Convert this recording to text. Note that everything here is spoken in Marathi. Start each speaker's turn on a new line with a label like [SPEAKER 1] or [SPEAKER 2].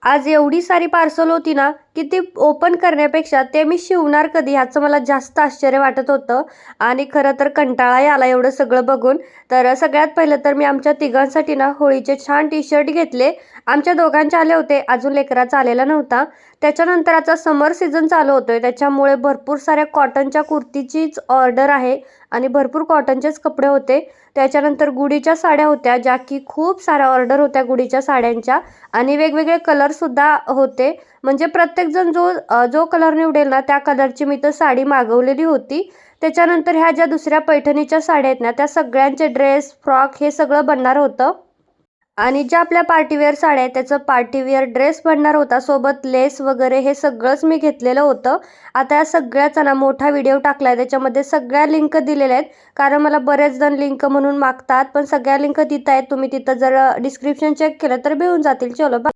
[SPEAKER 1] आज एवढी सारी पार्सल होती ना, की ती ओपन करण्यापेक्षा ते मी शिवणार कधी ह्याचं मला जास्त आश्चर्य वाटत होतं आणि खरं तर कंटाळाही आला एवढं सगळं बघून. तर सगळ्यात पहिलं तर मी आमच्या तिघांसाठी ना होळीचे छान टी-शर्ट घेतले. आमच्या दोघांचे आले होते, अजून लेकराचा आलेला नव्हता. त्याच्यानंतर आता समर सीझन चालू होतोय, त्याच्यामुळे भरपूर साऱ्या कॉटनच्या कुर्तीचीच ऑर्डर आहे आणि भरपूर कॉटनचेच कपडे होते. त्याच्यानंतर गुढीच्या साड्या होत्या, ज्या की खूप साऱ्या ऑर्डर होत्या गुढीच्या साड्यांच्या आणि वेगवेगळे कलरसुद्धा होते. म्हणजे प्रत्येकजण जो कलर निवडेल ना, त्या कलरची मी तर साडी मागवलेली होती. त्याच्यानंतर ह्या ज्या दुसऱ्या पैठणीच्या साड्या आहेत ना, त्या सगळ्यांचे ड्रेस, फ्रॉक हे सगळं बनणार होतं. आणि ज्या आपल्या पार्टीवेअर साड्या आहेत, त्याचं पार्टीवेअर ड्रेस बनणार होता. सोबत लेस वगैरे हे सगळंच मी घेतलेलं होतं. आता या सगळ्याचा ना मोठा व्हिडिओ टाकला आहे. त्याच्यामध्ये सगळ्या लिंक दिलेल्या आहेत. कारण मला बरेच जण लिंक म्हणून मागतात, पण सगळ्या लिंक तिथं आहेत. तुम्ही तिथं जर डिस्क्रिप्शन चेक केलं तर मिळून जातील. चलो बाय.